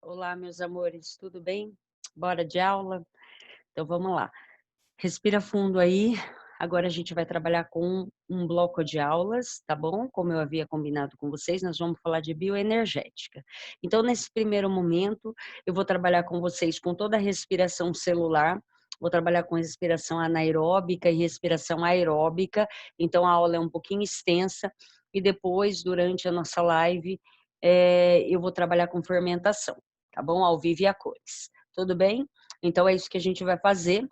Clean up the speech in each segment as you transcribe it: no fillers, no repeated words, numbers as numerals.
Olá, meus amores, tudo bem? Bora de aula? Então vamos lá. Respira fundo aí. Agora a gente vai trabalhar com um bloco de aulas, tá bom? Como eu havia combinado com vocês, nós vamos falar de bioenergética. Então, nesse primeiro momento, eu vou trabalhar com vocês com toda a respiração celular. Vou trabalhar com respiração anaeróbica e respiração aeróbica. Então, a aula é um pouquinho extensa. E depois, durante a nossa live, eu vou trabalhar com fermentação, tá bom? Ao vivo e a cores. Tudo bem? Então, é isso que a gente vai fazer.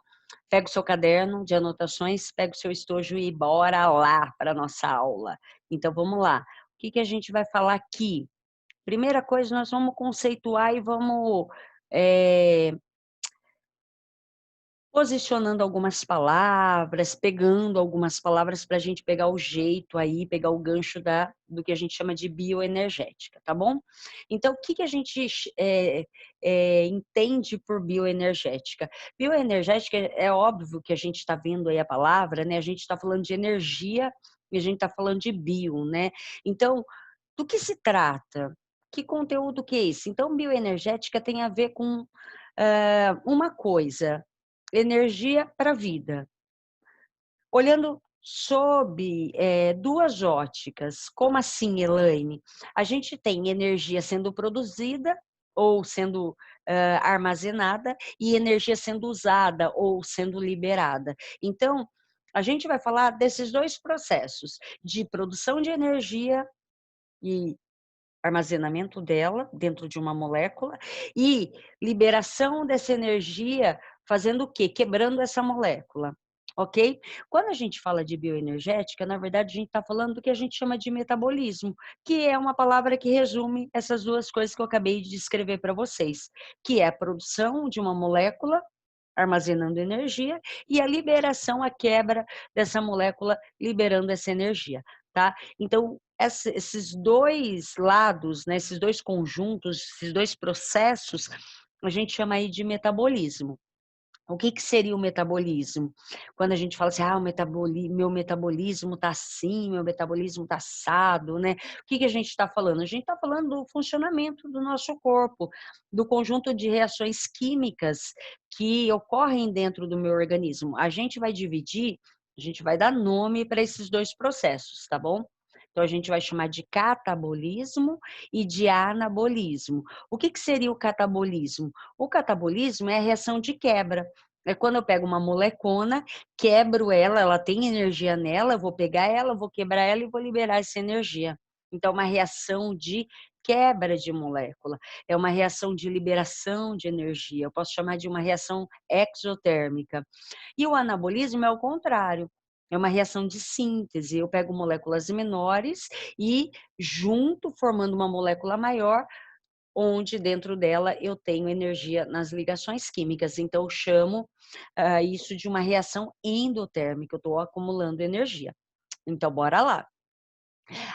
Pega o seu caderno de anotações, pega o seu estojo e bora lá para a nossa aula. Então, vamos lá. O que que a gente vai falar aqui? Primeira coisa, nós vamos conceituar e vamos eh, posicionando algumas palavras, pegando algumas palavras para a gente pegar o jeito aí, pegar o gancho do que a gente chama de bioenergética, tá bom? Então, o que que a gente entende por bioenergética? Bioenergética, é óbvio que a gente está vendo aí a palavra, né? A gente está falando de energia e a gente está falando de bio, né? Então, do que se trata? Que conteúdo que é esse? Então, bioenergética tem a ver com uma coisa, energia para a vida. Olhando sob duas óticas, como assim, Elaine? A gente tem energia sendo produzida ou sendo armazenada e energia sendo usada ou sendo liberada. Então, a gente vai falar desses dois processos, de produção de energia e armazenamento dela dentro de uma molécula e liberação dessa energia fazendo o quê? Quebrando essa molécula, ok? Quando a gente fala de bioenergética, na verdade a gente está falando do que a gente chama de metabolismo, que é uma palavra que resume essas duas coisas que eu acabei de descrever para vocês, que é a produção de uma molécula armazenando energia e a liberação, a quebra dessa molécula liberando essa energia, tá? Então, esses dois lados, né, esses dois conjuntos, esses dois processos, a gente chama aí de metabolismo. O que que seria o metabolismo? Quando a gente fala assim, meu metabolismo tá assim, meu metabolismo tá assado, né? O que que a gente está falando? A gente está falando do funcionamento do nosso corpo, do conjunto de reações químicas que ocorrem dentro do meu organismo. A gente vai dividir, a gente vai dar nome para esses dois processos, tá bom? Então, a gente vai chamar de catabolismo e de anabolismo. O que que seria o catabolismo? O catabolismo é a reação de quebra. É quando eu pego uma molecona, quebro ela, ela tem energia nela, eu vou pegar ela, vou quebrar ela e vou liberar essa energia. Então, uma reação de quebra de molécula, é uma reação de liberação de energia, eu posso chamar de uma reação exotérmica. E o anabolismo é o contrário, é uma reação de síntese, eu pego moléculas menores e junto, formando uma molécula maior, onde dentro dela eu tenho energia nas ligações químicas. Então, eu chamo isso de uma reação endotérmica, eu estou acumulando energia. Então, bora lá.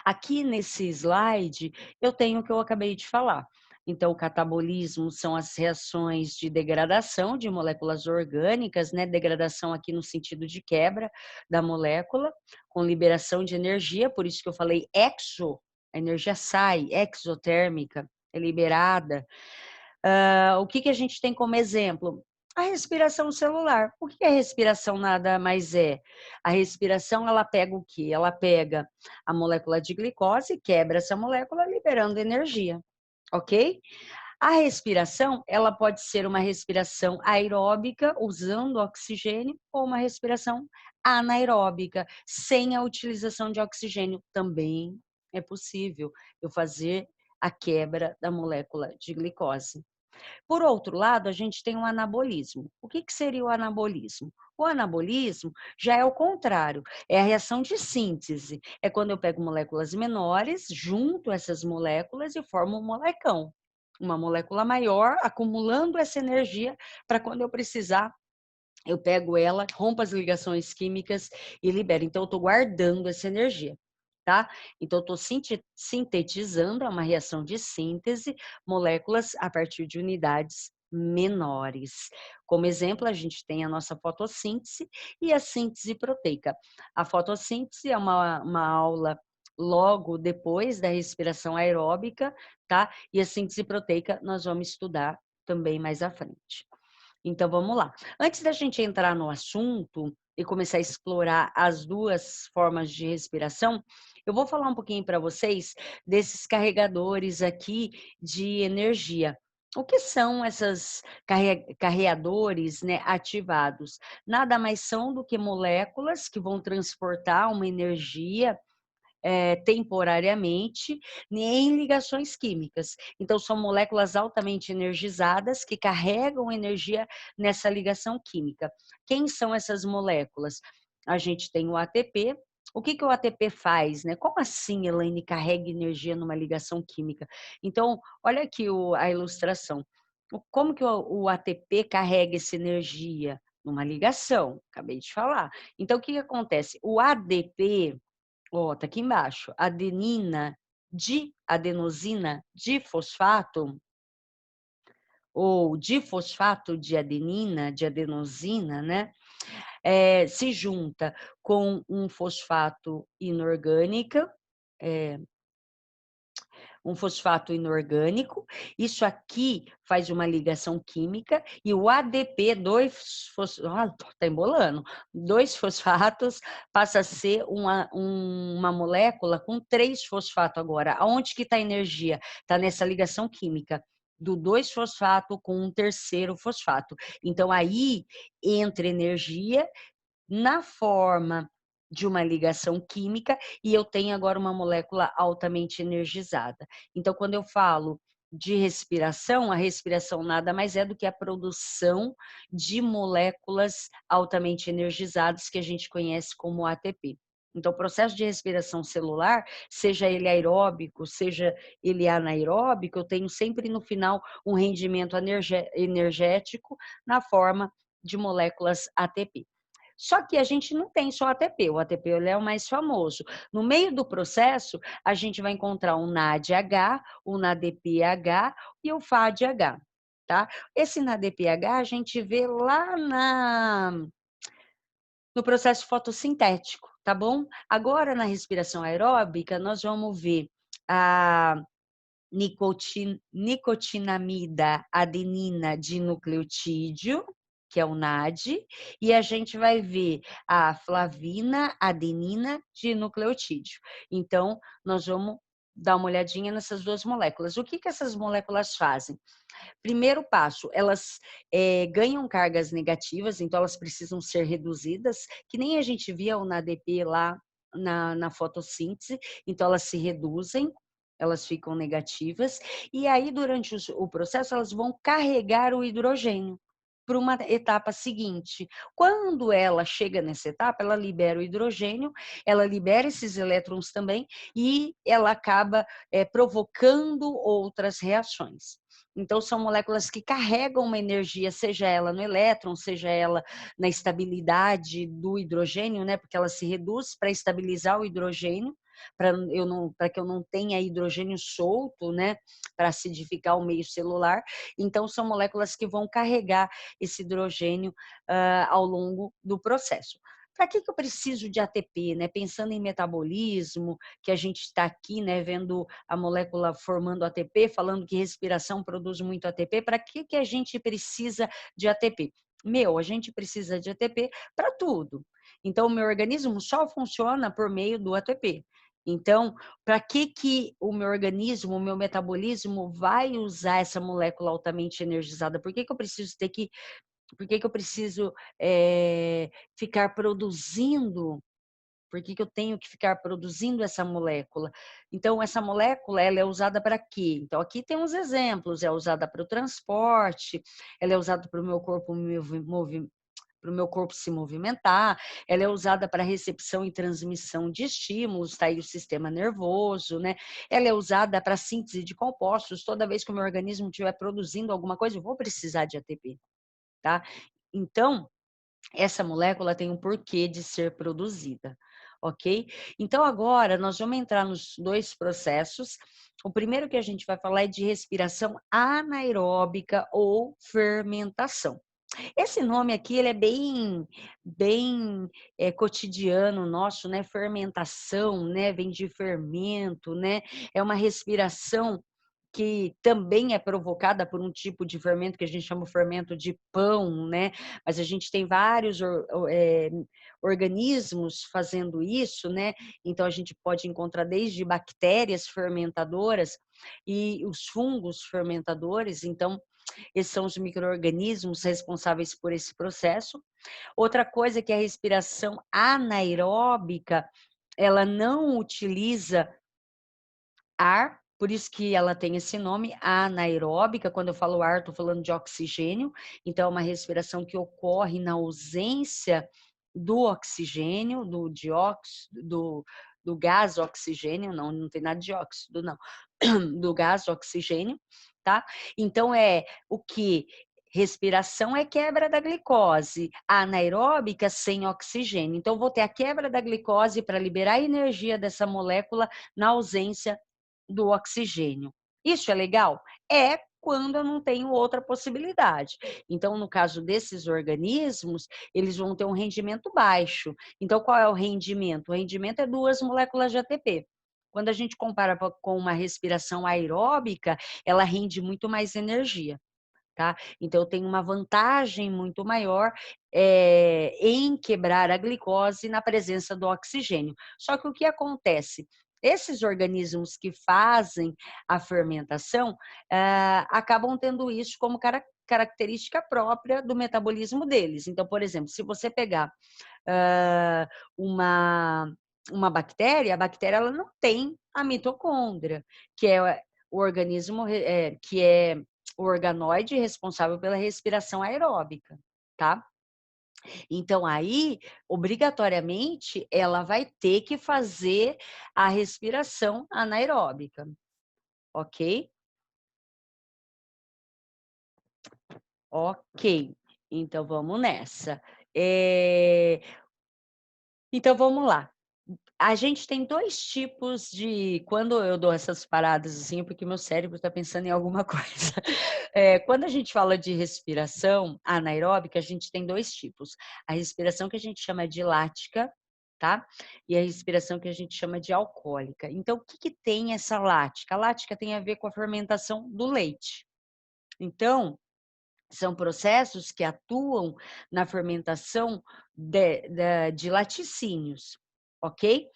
Aqui nesse slide, eu tenho o que eu acabei de falar. Então, o catabolismo são as reações de degradação de moléculas orgânicas, né? Degradação aqui no sentido de quebra da molécula, com liberação de energia, por isso que eu falei a energia sai, exotérmica, é liberada. O que que a gente tem como exemplo? A respiração celular. O que a respiração nada mais é? A respiração, ela pega o quê? Ela pega a molécula de glicose, quebra essa molécula, liberando energia, ok? A respiração, ela pode ser uma respiração aeróbica, usando oxigênio, ou uma respiração anaeróbica, sem a utilização de oxigênio. Também é possível eu fazer a quebra da molécula de glicose. Por outro lado, a gente tem o anabolismo. O que que seria o anabolismo? O anabolismo já é o contrário, é a reação de síntese. É quando eu pego moléculas menores, junto essas moléculas e formo um molecão. Uma molécula maior, acumulando essa energia para quando eu precisar, eu pego ela, rompo as ligações químicas e libero. Então, eu estou guardando essa energia, tá? Então, eu estou sintetizando, é uma reação de síntese, moléculas a partir de unidades menores. Como exemplo, a gente tem a nossa fotossíntese e a síntese proteica. A fotossíntese é uma aula logo depois da respiração aeróbica, tá? E a síntese proteica nós vamos estudar também mais à frente. Então vamos lá. Antes da gente entrar no assunto e começar a explorar as duas formas de respiração, eu vou falar um pouquinho para vocês desses carregadores aqui de energia. O que são esses carreadores, né, ativados? Nada mais são do que moléculas que vão transportar uma energia temporariamente em ligações químicas. Então, são moléculas altamente energizadas que carregam energia nessa ligação química. Quem são essas moléculas? A gente tem o ATP. O que o ATP faz, né? Como assim, Elaine, carrega energia numa ligação química? Então, olha aqui a ilustração. Como que o ATP carrega essa energia? Numa ligação, acabei de falar. Então, o que acontece? O ADP, ó, tá aqui embaixo, adenina adenosina difosfato, ou difosfato de adenina, de adenosina, né? Se junta com um fosfato inorgânico, é, um fosfato inorgânico. Isso aqui faz uma ligação química e o ADP, tá embolando, dois fosfatos passa a ser uma molécula com 3 fosfatos agora. Aonde que está a energia? Está nessa ligação química do 2-fosfato com um terceiro fosfato. Então, aí entra energia na forma de uma ligação química e eu tenho agora uma molécula altamente energizada. Então, quando eu falo de respiração, a respiração nada mais é do que a produção de moléculas altamente energizadas que a gente conhece como ATP. Então, o processo de respiração celular, seja ele aeróbico, seja ele anaeróbico, eu tenho sempre no final um rendimento energético na forma de moléculas ATP. Só que a gente não tem só ATP, o ATP ele é o mais famoso. No meio do processo, a gente vai encontrar o NADH, o NADPH e o FADH, tá? Esse NADPH a gente vê lá no processo fotossintético, tá bom? Agora, na respiração aeróbica, nós vamos ver a nicotinamida adenina dinucleotídeo, que é o NAD, e a gente vai ver a flavina adenina dinucleotídeo. Então, nós vamos dar uma olhadinha nessas duas moléculas. O que essas moléculas fazem? Primeiro passo, elas ganham cargas negativas, então elas precisam ser reduzidas, que nem a gente via o NADP lá na fotossíntese, então elas se reduzem, elas ficam negativas, e aí durante o processo elas vão carregar o hidrogênio para uma etapa seguinte. Quando ela chega nessa etapa, ela libera o hidrogênio, ela libera esses elétrons também, e ela acaba provocando outras reações. Então, são moléculas que carregam uma energia, seja ela no elétron, seja ela na estabilidade do hidrogênio, né? Porque ela se reduz para estabilizar o hidrogênio, para que eu não tenha hidrogênio solto, né? Para acidificar o meio celular. Então, são moléculas que vão carregar esse hidrogênio ao longo do processo. Para que eu preciso de ATP, né? Pensando em metabolismo, que a gente está aqui, né, vendo a molécula formando ATP, falando que respiração produz muito ATP, para que a gente precisa de ATP? A gente precisa de ATP para tudo. Então, o meu organismo só funciona por meio do ATP. Então, para que o meu organismo, o meu metabolismo vai usar essa molécula altamente energizada? Por que eu preciso ficar produzindo? Por que eu tenho que ficar produzindo essa molécula? Então, essa molécula, ela é usada para quê? Então, aqui tem uns exemplos, é usada para o transporte, ela é usada para o meu corpo para o meu corpo se movimentar, ela é usada para recepção e transmissão de estímulos, está aí o sistema nervoso, né? Ela é usada para síntese de compostos, toda vez que o meu organismo estiver produzindo alguma coisa, eu vou precisar de ATP, tá? Então, essa molécula tem um porquê de ser produzida, ok? Então, agora nós vamos entrar nos dois processos. O primeiro que a gente vai falar é de respiração anaeróbica ou fermentação. Esse nome aqui, ele é bem cotidiano nosso, né, fermentação, né, vem de fermento, né, é uma respiração que também é provocada por um tipo de fermento que a gente chama o fermento de pão, né, mas a gente tem vários organismos fazendo isso, né, então a gente pode encontrar desde bactérias fermentadoras e os fungos fermentadores, então esses são os micro-organismos responsáveis por esse processo. Outra coisa é que a respiração anaeróbica, ela não utiliza ar, por isso que ela tem esse nome, anaeróbica. Quando eu falo ar, estou falando de oxigênio. Então, é uma respiração que ocorre na ausência do oxigênio, do dióxido, do gás oxigênio, não tem nada de óxido, não, do gás oxigênio, tá? Então, é o que? Respiração é quebra da glicose, anaeróbica sem oxigênio. Então, vou ter a quebra da glicose para liberar a energia dessa molécula na ausência do oxigênio. Isso é legal? É quando eu não tenho outra possibilidade. Então, no caso desses organismos, eles vão ter um rendimento baixo. Então, qual é o rendimento? O rendimento é 2 moléculas de ATP. Quando a gente compara com uma respiração aeróbica, ela rende muito mais energia. Tá? Então, eu tenho uma vantagem muito maior em quebrar a glicose na presença do oxigênio. Só que o que acontece? Esses organismos que fazem a fermentação acabam tendo isso como característica própria do metabolismo deles. Então, por exemplo, se você pegar ah, uma bactéria, a bactéria ela não tem a mitocôndria, que é o organismo que é o organoide responsável pela respiração aeróbica, tá? Então, aí, obrigatoriamente, ela vai ter que fazer a respiração anaeróbica, ok? Ok, então vamos nessa. Então, vamos lá. A gente tem 2 tipos de quando eu dou essas paradas, assim, porque meu cérebro está pensando em alguma coisa. Quando a gente fala de respiração anaeróbica, a gente tem 2 tipos. A respiração que a gente chama de lática, tá? E a respiração que a gente chama de alcoólica. Então, o que que tem essa lática? A lática tem a ver com a fermentação do leite. Então, são processos que atuam na fermentação de laticínios, ok?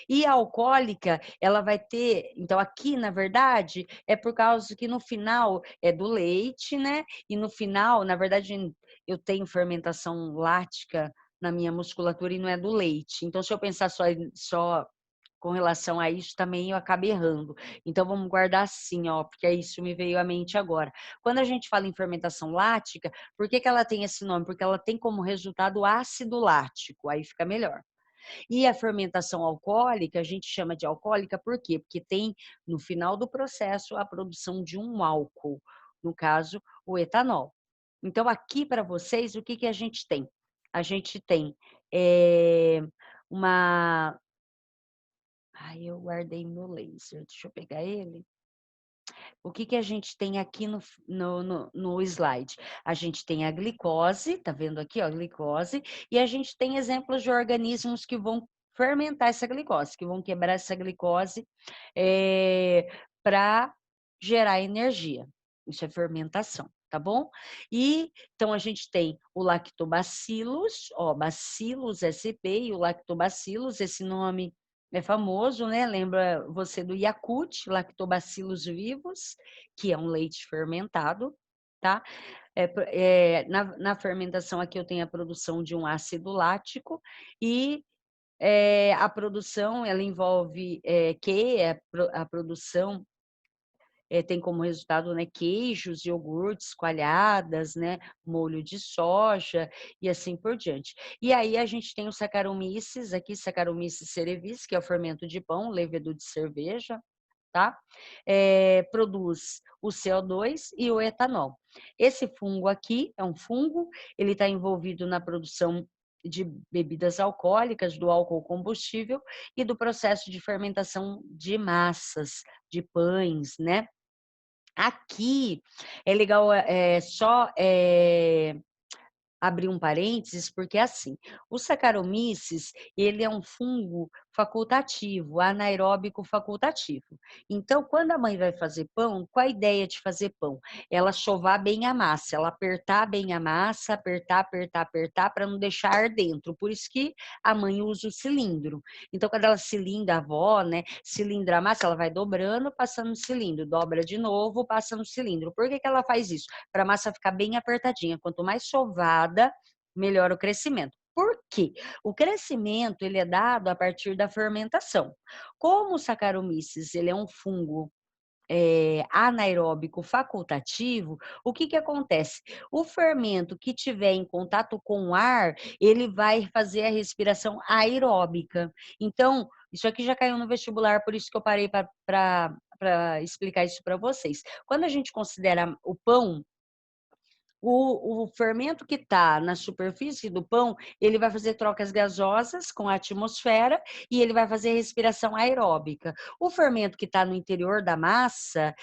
E a alcoólica, ela vai ter, então aqui, na verdade, é por causa que no final é do leite, né? E no final, na verdade, eu tenho fermentação lática na minha musculatura e não é do leite. Então, se eu pensar só com relação a isso, também eu acabo errando. Então, vamos guardar assim, ó, porque isso me veio à mente agora. Quando a gente fala em fermentação lática, por que que ela tem esse nome? Porque ela tem como resultado ácido lático, aí fica melhor. E a fermentação alcoólica, a gente chama de alcoólica por quê? Porque tem, no final do processo, a produção de um álcool, no caso, o etanol. Então, aqui para vocês, o que que a gente tem? A gente tem uma. Ai, eu guardei meu laser, deixa eu pegar ele. O que que a gente tem aqui no slide? A gente tem a glicose, tá vendo aqui, ó, glicose, e a gente tem exemplos de organismos que vão fermentar essa glicose, que vão quebrar essa glicose para gerar energia. Isso é fermentação, tá bom? E então a gente tem o lactobacillus, ó, Bacillus sp e o lactobacillus, esse nome é famoso, né? Lembra você do Yakult, Lactobacillus vivus, que é um leite fermentado, tá? Na fermentação aqui eu tenho a produção de um ácido lático e a produção ela envolve a produção tem como resultado, né, queijos, iogurtes, coalhadas, né, molho de soja e assim por diante. E aí a gente tem o Saccharomyces, aqui Saccharomyces cerevisiae, que é o fermento de pão, levedor de cerveja, tá? Produz o CO2 e o etanol. Esse fungo aqui é um fungo, ele está envolvido na produção de bebidas alcoólicas, do álcool combustível e do processo de fermentação de massas, de pães, né? Aqui é legal abrir um parênteses, porque assim, o Saccharomyces, ele é um fungo facultativo, anaeróbico facultativo. Então, quando a mãe vai fazer pão, qual a ideia de fazer pão? Ela sovar bem a massa, ela apertar bem a massa, apertar, apertar, apertar, para não deixar ar dentro. Por isso que a mãe usa o cilindro. Então, quando ela cilindra, a avó, né, cilindra a massa, ela vai dobrando, passando no cilindro, dobra de novo, passa no cilindro. Por que que ela faz isso? Para a massa ficar bem apertadinha. Quanto mais sovada, melhor o crescimento. Por quê? O crescimento ele é dado a partir da fermentação. Como o Saccharomyces ele é um fungo anaeróbico facultativo, o que que acontece? O fermento que tiver em contato com o ar, ele vai fazer a respiração aeróbica. Então, isso aqui já caiu no vestibular, por isso que eu parei para explicar isso para vocês. Quando a gente considera o pão, o fermento que está na superfície do pão, ele vai fazer trocas gasosas com a atmosfera e ele vai fazer respiração aeróbica. O fermento que está no interior da massa,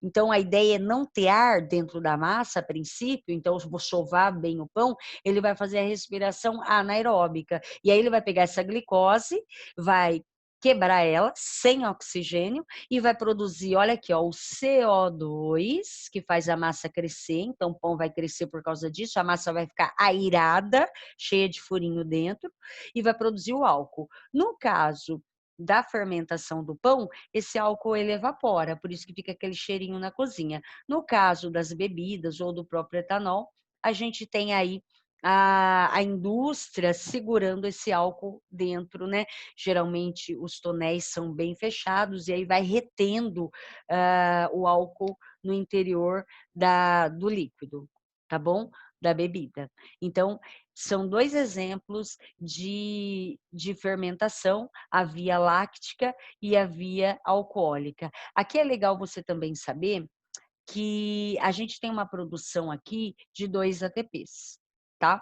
então a ideia é não ter ar dentro da massa a princípio, então eu vou sovar bem o pão, ele vai fazer a respiração anaeróbica. E aí ele vai pegar essa glicose, vai quebrar ela sem oxigênio e vai produzir, olha aqui, ó, o CO2, que faz a massa crescer, então o pão vai crescer por causa disso, a massa vai ficar airada, cheia de furinho dentro, e vai produzir o álcool. No caso da fermentação do pão, esse álcool ele evapora, por isso que fica aquele cheirinho na cozinha. No caso das bebidas ou do próprio etanol, a gente tem aí a indústria segurando esse álcool dentro, né? Geralmente os tonéis são bem fechados e aí vai retendo o álcool no interior do líquido, tá bom? Da bebida. Então, são dois exemplos de fermentação, a via láctica e a via alcoólica. Aqui é legal você também saber que a gente tem uma produção aqui de 2 ATPs, tá?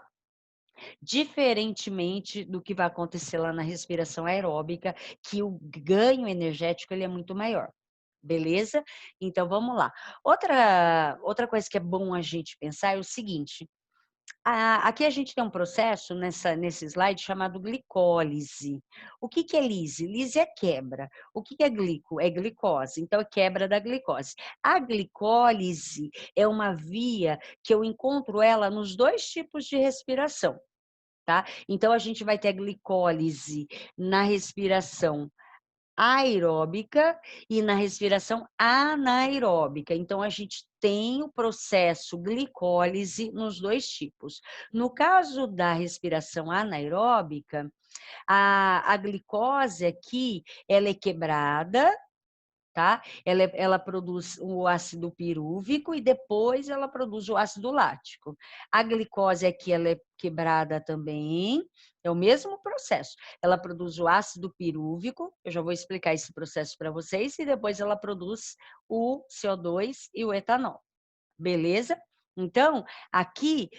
Diferentemente do que vai acontecer lá na respiração aeróbica, que o ganho energético ele é muito maior. Beleza? Então vamos lá. Outra coisa que é bom a gente pensar é o seguinte: aqui a gente tem um processo nesse slide chamado glicólise. O que que é lise? Lise é quebra. O que que é glico? É glicose. Então é quebra da glicose. A glicólise é uma via que eu encontro ela nos dois tipos de respiração. Tá? Então, a gente vai ter a glicólise na respiração aeróbica e na respiração anaeróbica. Então, a gente tem o processo glicólise nos dois tipos. No caso da respiração anaeróbica, a glicose aqui, ela é quebrada, tá? Ela produz o ácido pirúvico e depois ela produz o ácido lático. A glicose aqui ela é quebrada também, é o mesmo processo. Ela produz o ácido pirúvico, eu já vou explicar esse processo para vocês, e depois ela produz o CO2 e o etanol. Beleza? Então, aqui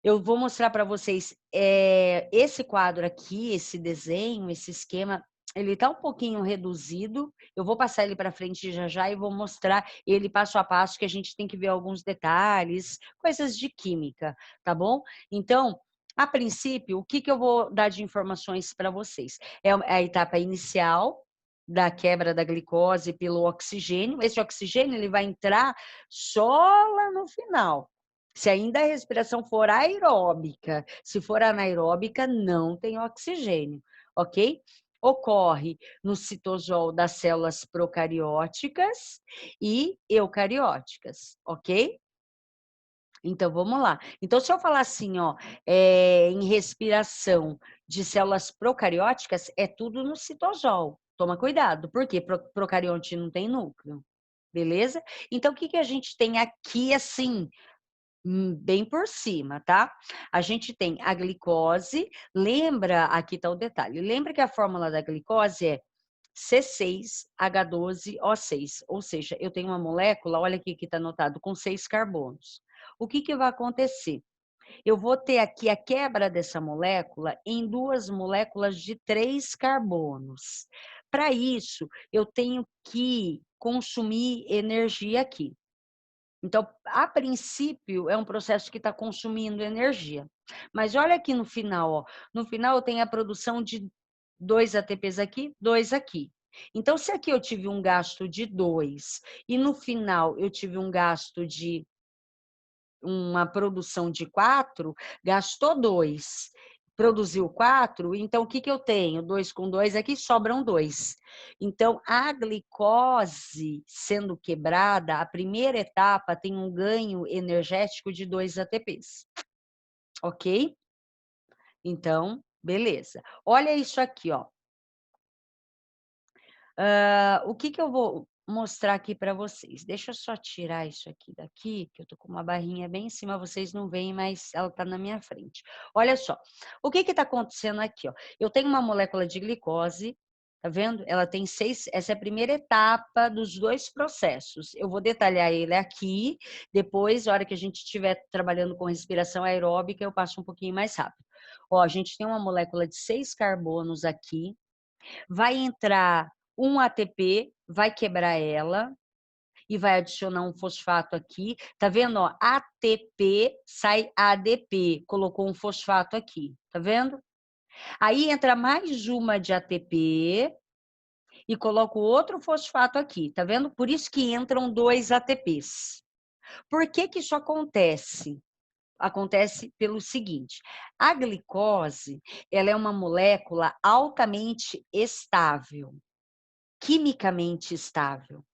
eu vou mostrar para vocês esse quadro aqui, esse desenho, esse esquema, ele está um pouquinho reduzido. Eu vou passar ele para frente já já e vou mostrar ele passo a passo, que a gente tem que ver alguns detalhes, coisas de química, tá bom? Então, a princípio, o que que eu vou dar de informações para vocês? É a etapa inicial da quebra da glicose pelo oxigênio. Esse oxigênio ele vai entrar só lá no final. Se ainda a respiração for aeróbica, se for anaeróbica, não tem oxigênio, ok? Ocorre no citosol das células procarióticas e eucarióticas, ok? Então, vamos lá. Então, se eu falar assim, ó, em respiração de células procarióticas, é tudo no citosol. Toma cuidado, porque procarionte não tem núcleo, beleza? Então, o que que a gente tem aqui, assim, bem por cima, tá? A gente tem a glicose, lembra, aqui tá o detalhe, lembra que a fórmula da glicose é C6H12O6, ou seja, eu tenho uma molécula, olha aqui que está anotado, com 6 carbonos. O que que vai acontecer? Eu vou ter aqui a quebra dessa molécula em duas moléculas de 3 carbonos. Para isso, eu tenho que consumir energia aqui. Então, a princípio, é um processo que está consumindo energia. Mas olha aqui no final, ó. No final eu tenho a produção de 2 ATPs aqui, 2 aqui. Então, se aqui eu tive um gasto de 2 e no final eu tive um gasto de uma produção de 4, gastou 2, produziu 4, então o que eu tenho? 2 com 2 aqui, sobram 2. Então, a glicose sendo quebrada, a primeira etapa tem um ganho energético de 2 ATPs, ok? Então, beleza. Olha isso aqui, ó. O que eu vou mostrar aqui para vocês? Deixa eu só tirar isso aqui daqui, que eu tô com uma barrinha bem em cima, vocês não veem, mas ela tá na minha frente. Olha só, o que está acontecendo aqui, ó? Eu tenho uma molécula de glicose, tá vendo? Ela tem 6, essa é a primeira etapa dos 2 processos. Eu vou detalhar ele aqui, depois, na hora que a gente estiver trabalhando com respiração aeróbica, eu passo um pouquinho mais rápido. Ó, a gente tem uma molécula de 6 carbonos aqui, vai entrar um ATP, vai quebrar ela e vai adicionar um fosfato aqui. Tá vendo, ó? ATP sai ADP, colocou um fosfato aqui, tá vendo? Aí entra mais uma de ATP e coloco outro fosfato aqui, tá vendo? Por isso que entram 2 ATPs. Por que isso acontece? Acontece pelo seguinte: a glicose, ela é uma molécula altamente estável, quimicamente estável.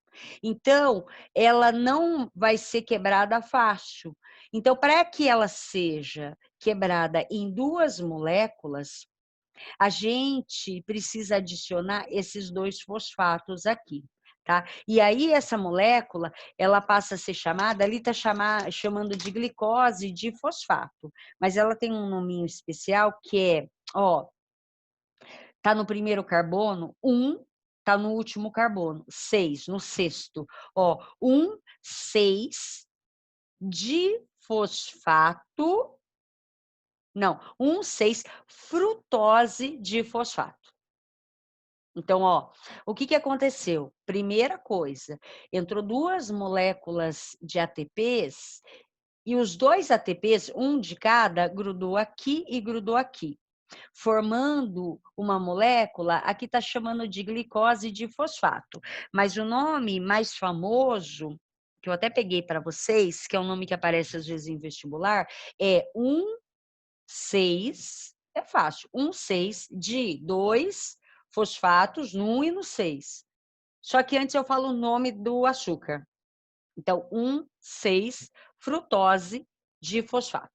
Então, ela não vai ser quebrada fácil. Então, para que ela seja quebrada em 2 moléculas, a gente precisa adicionar esses 2 fosfatos aqui, tá? E aí, essa molécula, ela passa a ser chamada, ali está chamando de glicose de fosfato, mas ela tem um nominho especial que é, ó, tá no primeiro carbono, 1, tá no último carbono, 6, no sexto. Ó, 1, 6 de fosfato, não, 1, 6 frutose de fosfato. Então, ó, o que aconteceu? Primeira coisa, entrou 2 moléculas de ATPs e os 2 ATPs, um de cada, grudou aqui e grudou aqui, formando uma molécula, aqui está chamando de glicose de fosfato, mas o nome mais famoso, que eu até peguei para vocês, que é um nome que aparece às vezes em vestibular, é 1,6, é fácil, 1,6 de 2 fosfatos no 1 e no 6. Só que antes eu falo o nome do açúcar. Então, 1,6 frutose de fosfato.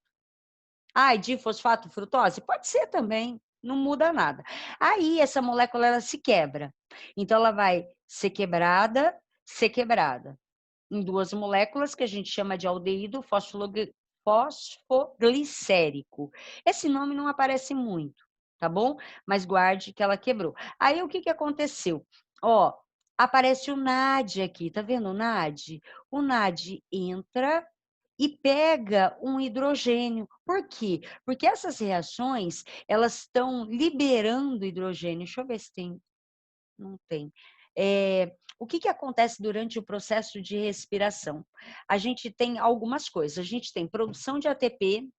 Ah, difosfato frutose? Pode ser também, não muda nada. Aí essa molécula ela se quebra. Então ela vai ser quebrada em 2 moléculas que a gente chama de aldeído fosfoglicérico. Esse nome não aparece muito, tá bom? Mas guarde que ela quebrou. Aí o que aconteceu? Ó, aparece o NAD aqui, tá vendo o NAD? O NAD entra e pega um hidrogênio. Por quê? Porque essas reações, elas estão liberando hidrogênio. Deixa eu ver se tem. Não tem. O que acontece durante o processo de respiração? A gente tem algumas coisas. A gente tem produção de ATP,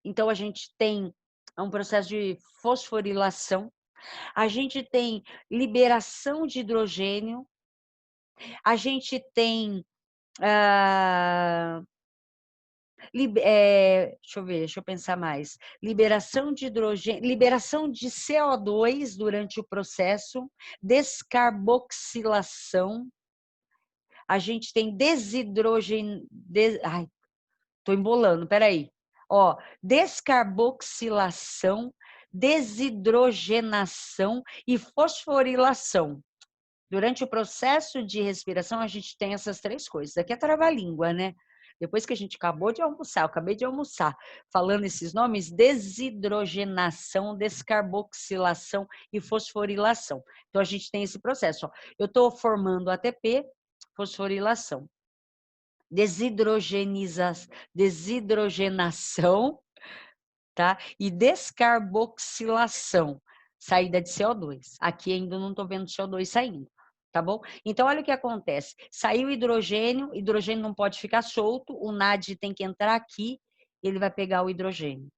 então a gente tem um processo de fosforilação, a gente tem liberação de hidrogênio, a gente tem deixa eu ver, deixa eu pensar mais. Liberação de hidrogênio, liberação de CO2 durante o processo, descarboxilação, a gente tem ai, tô embolando, peraí. Ó, descarboxilação, desidrogenação e fosforilação. Durante o processo de respiração, a gente tem essas 3 coisas. Aqui é trava-língua, né? Depois que a gente acabou de almoçar, eu acabei de almoçar, falando esses nomes, desidrogenação, descarboxilação e fosforilação. Então, a gente tem esse processo. Ó. Eu estou formando ATP, fosforilação. Desidrogenação, tá? E descarboxilação, saída de CO2. Aqui ainda não estou vendo CO2 saindo. tá bom? Então, olha o que acontece. Saiu o hidrogênio não pode ficar solto, o NAD tem que entrar aqui, ele vai pegar o hidrogênio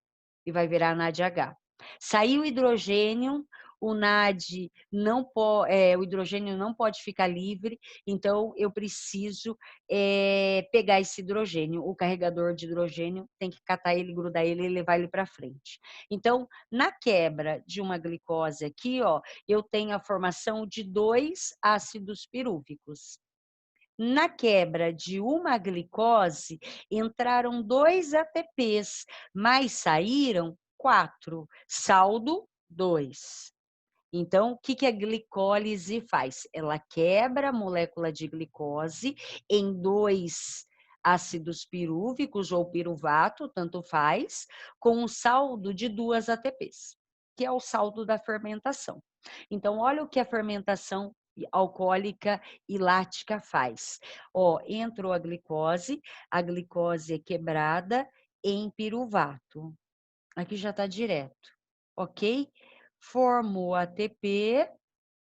e vai virar NADH. Saiu o hidrogênio, o NAD não pode, o hidrogênio não pode ficar livre, então eu preciso pegar esse hidrogênio. O carregador de hidrogênio tem que catar ele, grudar ele e levar ele para frente. Então, na quebra de uma glicose aqui, ó, eu tenho a formação de 2 ácidos pirúvicos. Na quebra de uma glicose, entraram 2 ATPs, mas saíram 4, saldo 2. Então, o que a glicólise faz? Ela quebra a molécula de glicose em 2 ácidos pirúvicos ou piruvato, tanto faz, com um saldo de 2 ATPs, que é o saldo da fermentação. Então, olha o que a fermentação alcoólica e lática faz. Ó, entrou a glicose é quebrada em piruvato. Aqui já está direto, ok? Formou ATP,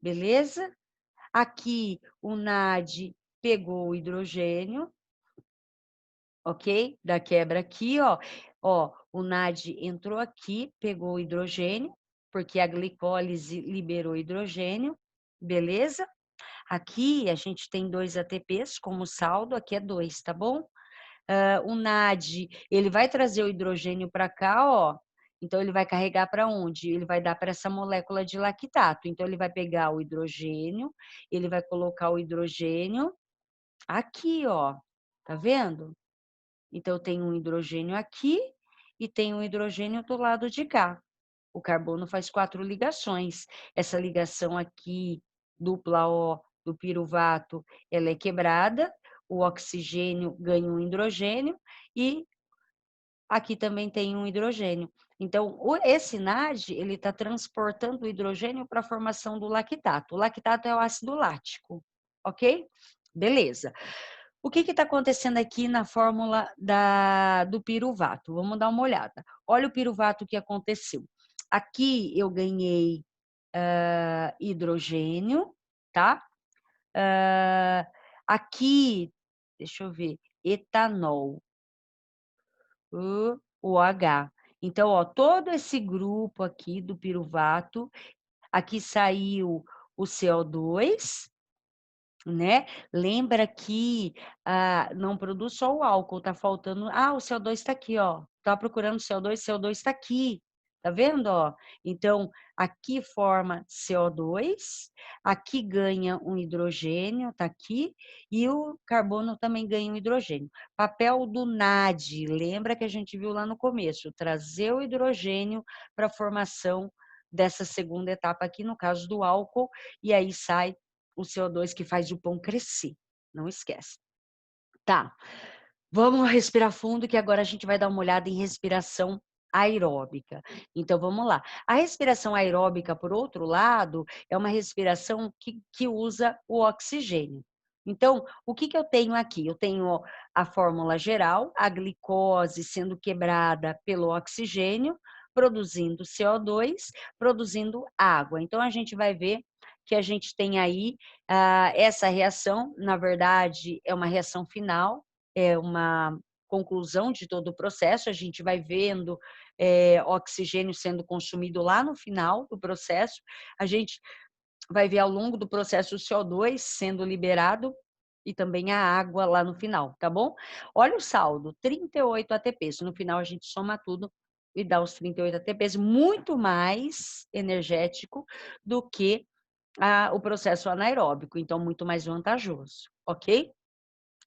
beleza? Aqui o NAD pegou o hidrogênio, ok? Da quebra aqui, ó. Ó, o NAD entrou aqui, pegou o hidrogênio, porque a glicólise liberou hidrogênio, beleza? Aqui a gente tem 2 ATPs como saldo, aqui é 2, tá bom? O NAD, ele vai trazer o hidrogênio para cá, ó. Então, ele vai carregar para onde? Ele vai dar para essa molécula de lactato. Então, ele vai pegar o hidrogênio, ele vai colocar o hidrogênio aqui, ó. Tá vendo? Então, eu tenho um hidrogênio aqui e tenho um hidrogênio do lado de cá. O carbono faz 4 ligações. Essa ligação aqui, dupla O do piruvato, ela é quebrada, o oxigênio ganha um hidrogênio e aqui também tem um hidrogênio. Então, esse NAD, ele está transportando o hidrogênio para a formação do lactato. O lactato é o ácido lático, ok? Beleza. O que está acontecendo aqui na fórmula do piruvato? Vamos dar uma olhada. Olha o piruvato que aconteceu. Aqui eu ganhei hidrogênio, tá? Aqui, deixa eu ver, etanol, o H. Então, ó, todo esse grupo aqui do piruvato, aqui saiu o CO2, né? Lembra que não produz só o álcool, tá faltando. O CO2 está aqui, ó. Tá procurando CO2 está aqui. Tá vendo, ó? Então, aqui forma CO2, aqui ganha um hidrogênio, tá aqui, e o carbono também ganha um hidrogênio. Papel do NAD, lembra que a gente viu lá no começo, trazer o hidrogênio para a formação dessa segunda etapa aqui, no caso do álcool, e aí sai o CO2 que faz o pão crescer. Não esquece. Tá. Vamos respirar fundo, que agora a gente vai dar uma olhada em respiração aeróbica. Então, vamos lá. A respiração aeróbica, por outro lado, é uma respiração que usa o oxigênio. Então, o que eu tenho aqui? Eu tenho a fórmula geral, a glicose sendo quebrada pelo oxigênio, produzindo CO2, produzindo água. Então, a gente vai ver que a gente tem aí essa reação, na verdade, é uma reação final, é uma conclusão de todo o processo, a gente vai vendo oxigênio sendo consumido lá no final do processo, a gente vai ver ao longo do processo o CO2 sendo liberado e também a água lá no final, tá bom? Olha o saldo, 38 ATPs, no final a gente soma tudo e dá os 38 ATPs, muito mais energético do que o processo anaeróbico, então muito mais vantajoso, ok?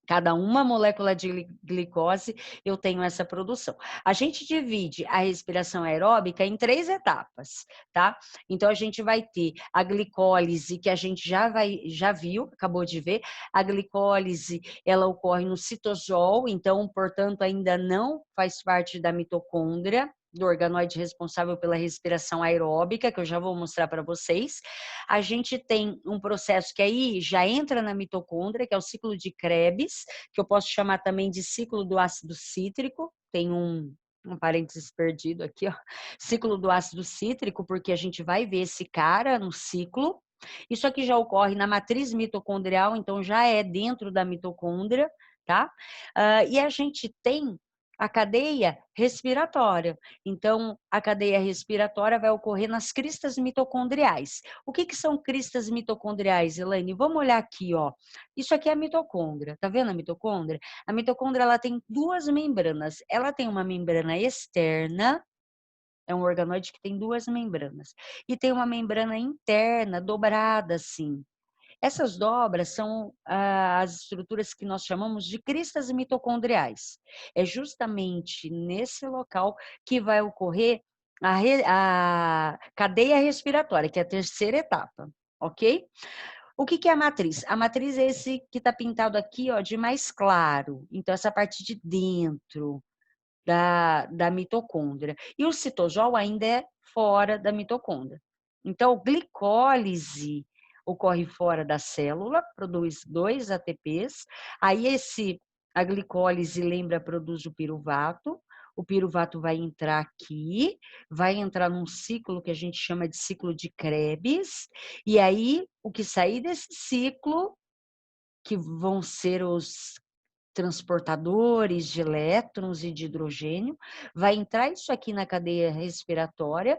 Cada uma molécula de glicose, eu tenho essa produção. A gente divide a respiração aeróbica em 3 etapas, tá? Então, a gente vai ter a glicólise, que a gente já viu, acabou de ver. A glicólise, ela ocorre no citosol, então, portanto, ainda não faz parte da mitocôndria, do organoide responsável pela respiração aeróbica, que eu já vou mostrar para vocês. A gente tem um processo que aí já entra na mitocôndria, que é o ciclo de Krebs, que eu posso chamar também de ciclo do ácido cítrico. Tem um parênteses perdido aqui, ó. Ciclo do ácido cítrico, porque a gente vai ver esse cara no ciclo. Isso aqui já ocorre na matriz mitocondrial, então já é dentro da mitocôndria, tá? E a gente tem a cadeia respiratória. Então, a cadeia respiratória vai ocorrer nas cristas mitocondriais. O que são cristas mitocondriais, Elaine? Vamos olhar aqui, ó. Isso aqui é a mitocôndria, tá vendo a mitocôndria? A mitocôndria, ela tem duas membranas. Ela tem uma membrana externa, é um organoide que tem duas membranas. E tem uma membrana interna, dobrada assim. Essas dobras são as estruturas que nós chamamos de cristas mitocondriais. É justamente nesse local que vai ocorrer a cadeia respiratória, que é a terceira etapa, ok? O que é a matriz? A matriz é esse que está pintado aqui, ó, de mais claro. Então, essa parte de dentro da mitocôndria. E o citosol ainda é fora da mitocôndria. Então, glicólise ocorre fora da célula, produz 2 ATPs. Aí a glicólise, lembra, produz o piruvato vai entrar aqui, vai entrar num ciclo que a gente chama de ciclo de Krebs, e aí o que sair desse ciclo, que vão ser os transportadores de elétrons e de hidrogênio, vai entrar isso aqui na cadeia respiratória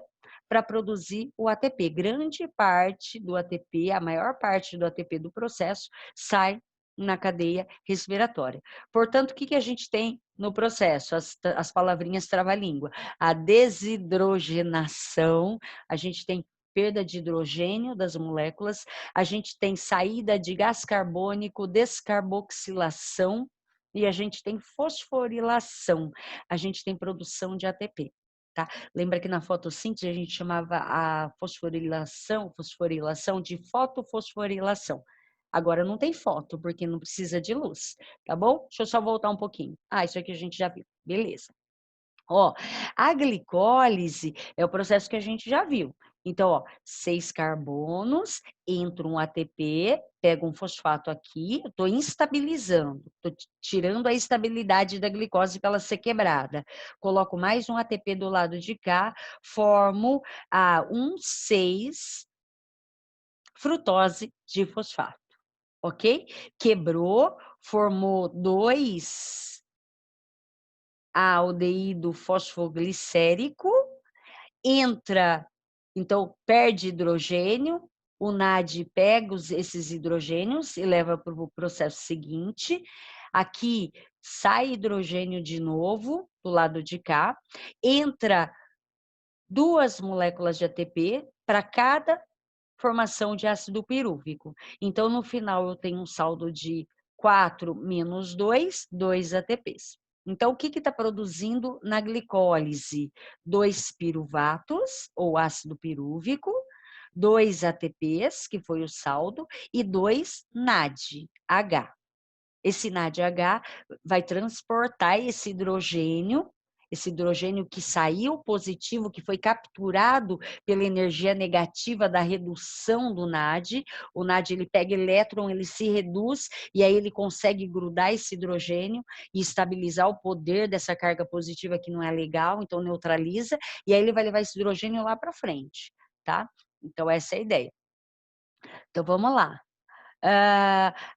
para produzir o ATP. Grande parte do ATP, a maior parte do ATP do processo, sai na cadeia respiratória. Portanto, o que a gente tem no processo? As palavrinhas trava-língua. A desidrogenação, a gente tem perda de hidrogênio das moléculas, a gente tem saída de gás carbônico, descarboxilação, e a gente tem fosforilação, a gente tem produção de ATP, tá? Lembra que na fotossíntese a gente chamava a fosforilação de fotofosforilação. Agora não tem foto, porque não precisa de luz, tá bom? Deixa eu só voltar um pouquinho. Isso aqui a gente já viu, beleza. Ó, a glicólise é o processo que a gente já viu. Então, ó, 6 carbonos, entra um ATP, pega um fosfato aqui, eu estou instabilizando, estou tirando a estabilidade da glicose para ela ser quebrada. Coloco mais um ATP do lado de cá, formo a 1,6 frutose de fosfato, ok? Quebrou, formou 2 aldeído fosfoglicérico, entra, então perde hidrogênio, o NAD pega esses hidrogênios e leva para o processo seguinte. Aqui sai hidrogênio de novo, do lado de cá, entra 2 moléculas de ATP para cada formação de ácido pirúvico. Então, no final, eu tenho um saldo de 4 menos 2, 2 ATPs. Então, o que está produzindo na glicólise? 2 piruvatos, ou ácido pirúvico, 2 ATPs, que foi o saldo, e 2 NADH. Esse NADH vai transportar esse hidrogênio que saiu positivo, que foi capturado pela energia negativa da redução do NAD. O NAD, ele pega elétron, ele se reduz, e aí ele consegue grudar esse hidrogênio e estabilizar o poder dessa carga positiva que não é legal, então neutraliza, e aí ele vai levar esse hidrogênio lá para frente, tá? Então, essa é a ideia. Então, vamos lá.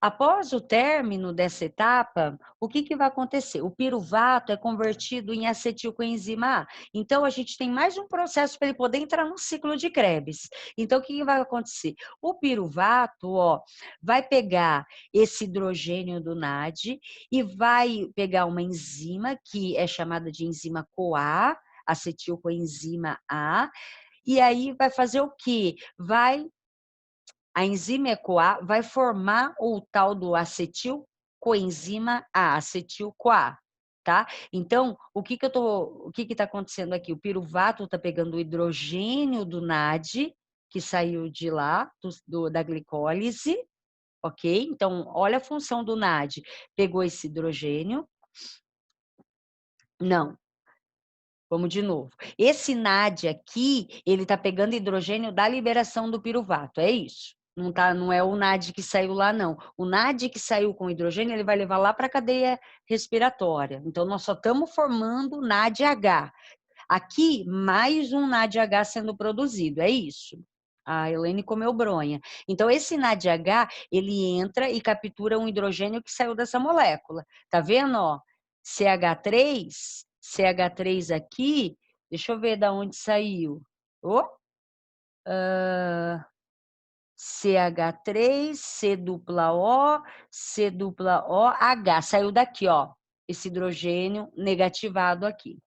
Após o término dessa etapa, o que vai acontecer? O piruvato é convertido em acetilcoenzima A. Então, a gente tem mais um processo para ele poder entrar no ciclo de Krebs. Então, o que vai acontecer? O piruvato, ó, vai pegar esse hidrogênio do NAD e vai pegar uma enzima que é chamada de enzima CoA, acetilcoenzima A, e aí vai fazer o quê? A enzima EcoA vai formar o tal do acetilcoenzima A, acetil-CoA, tá? Então, o que está acontecendo aqui? O piruvato está pegando o hidrogênio do NAD, que saiu de lá, da glicólise, ok? Então, olha a função do NAD. Pegou esse hidrogênio. Não, vamos de novo. Esse NAD aqui, ele está pegando hidrogênio da liberação do piruvato, é isso. Não é o NAD que saiu lá, não. O NAD que saiu com hidrogênio, ele vai levar lá para a cadeia respiratória. Então, nós só estamos formando NADH. Aqui, mais um NADH sendo produzido, é isso. A Elaine comeu bronha. Então, esse NADH, ele entra e captura um hidrogênio que saiu dessa molécula. Tá vendo, ó? CH3 aqui, deixa eu ver de onde saiu. Oh, CH3, C dupla O, C dupla OH, saiu daqui, ó, esse hidrogênio negativado aqui.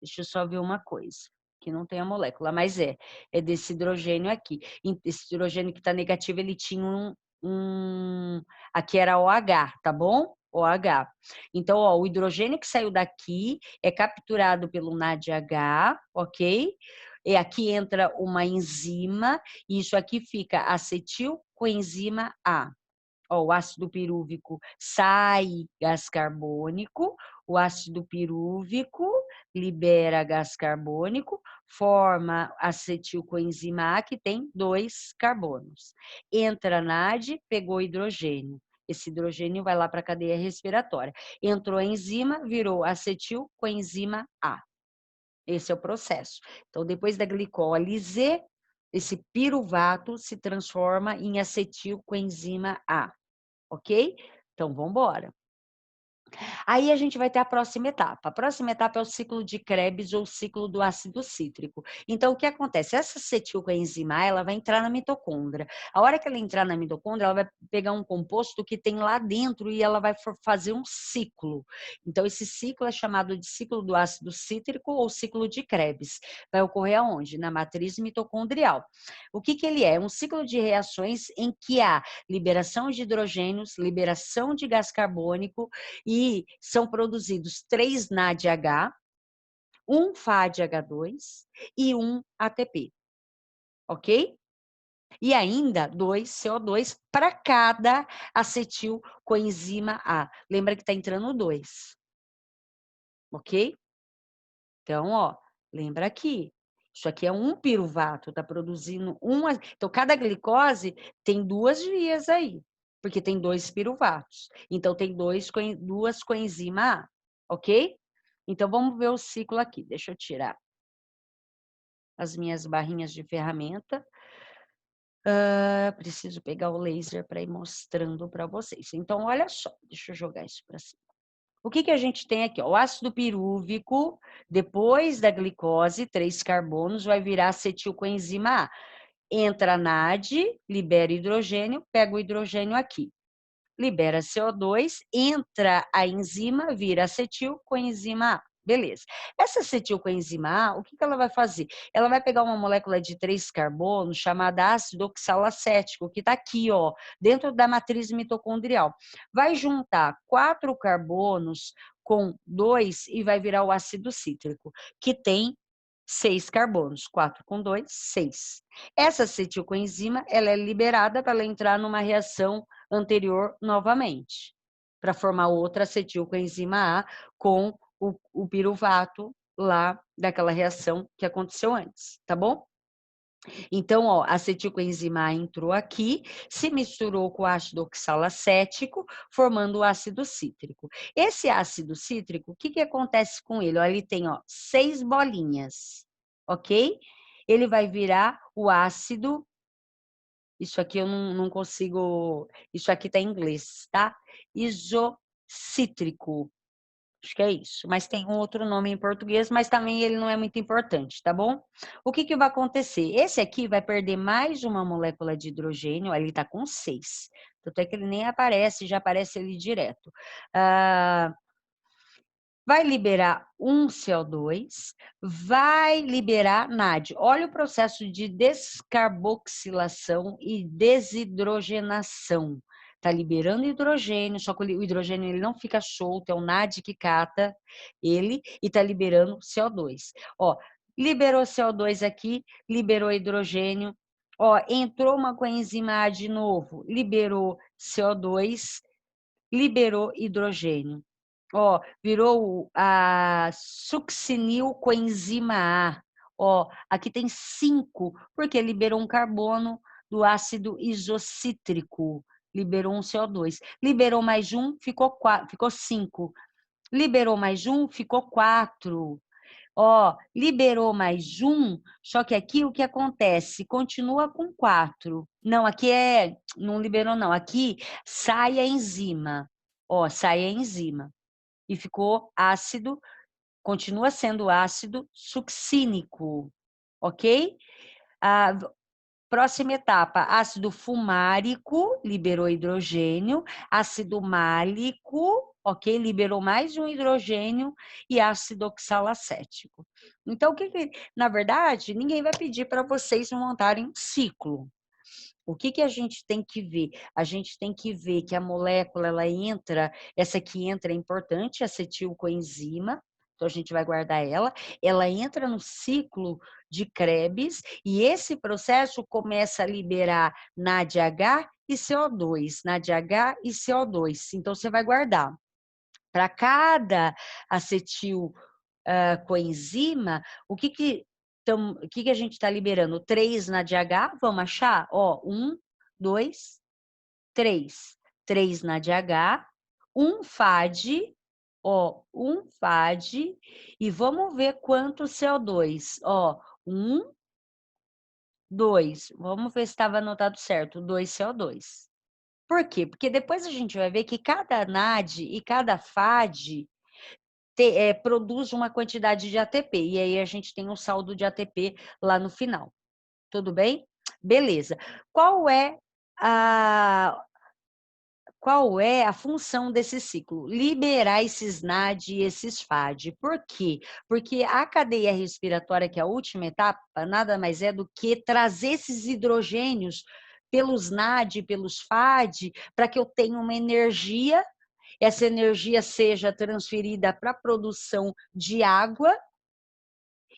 Deixa eu só ver uma coisa, que não tem a molécula, mas é desse hidrogênio aqui. Esse hidrogênio que está negativo, ele tinha aqui era OH, tá bom? OH. Então, ó, o hidrogênio que saiu daqui é capturado pelo NADH, ok? E aqui entra uma enzima, e isso aqui fica acetilcoenzima A. Ó, o ácido pirúvico sai gás carbônico, o ácido pirúvico libera gás carbônico, forma acetilcoenzima A, que tem 2 carbonos. Entra a NAD, pegou hidrogênio. Esse hidrogênio vai lá para a cadeia respiratória. Entrou a enzima, virou acetilcoenzima A. Esse é o processo. Então, depois da glicólise, esse piruvato se transforma em acetilcoenzima A. Ok? Então, vamos embora. Aí a gente vai ter a próxima etapa. A próxima etapa é o ciclo de Krebs ou ciclo do ácido cítrico. Então, o que acontece? Essa acetilcoenzima, ela vai entrar na mitocôndria. A hora que ela entrar na mitocôndria, ela vai pegar um composto que tem lá dentro e ela vai fazer um ciclo. Então, esse ciclo é chamado de ciclo do ácido cítrico ou ciclo de Krebs. Vai ocorrer aonde? Na matriz mitocondrial. O que ele é? Um ciclo de reações em que há liberação de hidrogênios, liberação de gás carbônico e são produzidos 3 NADH, um FADH2 e um ATP, ok? E ainda 2 CO2 para cada acetilcoenzima A. Lembra que está entrando 2, ok? Então, ó, lembra aqui. Isso aqui é um piruvato, está produzindo uma. Então, cada glicose tem 2 vias aí, porque tem 2 piruvatos. Então, tem 2 coenzima A, ok? Então, vamos ver o ciclo aqui. Deixa eu tirar as minhas barrinhas de ferramenta. Preciso pegar o laser para ir mostrando para vocês. Então, olha só. Deixa eu jogar isso para cima. O que a gente tem aqui? O ácido pirúvico, depois da glicose, 3 carbonos, vai virar acetilcoenzima A. Entra a NAD, libera hidrogênio, pega o hidrogênio aqui. Libera CO2, entra a enzima, vira acetilcoenzima A. Beleza. Essa acetilcoenzima A, o que ela vai fazer? Ela vai pegar uma molécula de 3 carbonos chamada ácido oxalacético, que está aqui, ó, dentro da matriz mitocondrial. Vai juntar 4 carbonos com 2 e vai virar o ácido cítrico, que tem 6 carbonos. 4 com 2, 6. Essa acetilcoenzima, ela é liberada para ela entrar numa reação anterior novamente, para formar outra acetilcoenzima A com o piruvato lá daquela reação que aconteceu antes, tá bom? Então, ó, a acetilcoenzima A entrou aqui, se misturou com o ácido oxalacético, formando o ácido cítrico. Esse ácido cítrico, o que acontece com ele? Ó, ele tem, ó, 6 bolinhas, ok? Ele vai virar o ácido. Isso aqui eu não consigo. Isso aqui está em inglês, tá? Isocítrico. Acho que é isso. Mas tem um outro nome em português, mas também ele não é muito importante, tá bom? O que vai acontecer? Esse aqui vai perder mais uma molécula de hidrogênio, ele está com 6. Tanto é que ele nem aparece, já aparece ali direto. Vai liberar um CO2, vai liberar NAD. Olha o processo de descarboxilação e desidrogenação. Está liberando hidrogênio, só que o hidrogênio ele não fica solto, é o NAD que cata ele e está liberando CO2. Ó, liberou CO2 aqui, liberou hidrogênio. Ó, entrou uma coenzima A de novo, liberou CO2, liberou hidrogênio. Ó, virou a succinilcoenzima A. Ó, aqui tem 5, porque liberou um carbono do ácido isocítrico. Liberou um CO2. Liberou mais um, ficou 5. Liberou mais um, ficou 4. Ó, liberou mais um, só que aqui o que acontece? Continua com 4. Não, aqui não liberou não, aqui sai a enzima. Ó, sai a enzima. E ficou ácido, continua sendo ácido succínico, ok? A próxima etapa, ácido fumárico, liberou hidrogênio, ácido málico, ok? Liberou mais um hidrogênio e ácido oxalacético. Então, na verdade, ninguém vai pedir para vocês montarem um ciclo. O que a gente tem que ver? A gente tem que ver que a molécula, essa aqui entra é importante, acetilcoenzima, então a gente vai guardar ela entra no ciclo de Krebs e esse processo começa a liberar NADH e CO2, NADH e CO2. Então você vai guardar. Para cada acetil coenzima, o que a gente está liberando? 3 na DH, vamos achar? Ó, 1, 2, 3. 3 na DH, 1 FAD, ó, 1 FAD, e vamos ver quanto CO2. Ó, 1, 2. Vamos ver se estava anotado certo, 2 CO2. Por quê? Porque depois a gente vai ver que cada NAD e cada FAD produz uma quantidade de ATP, e aí a gente tem um saldo de ATP lá no final. Tudo bem? Beleza. Qual é a, qual é a função desse ciclo? Liberar esses NAD e esses FAD. Por quê? Porque a cadeia respiratória, que é a última etapa, nada mais é do que trazer esses hidrogênios pelos NAD, pelos FAD, para que eu tenha uma energia, essa energia seja transferida para a produção de água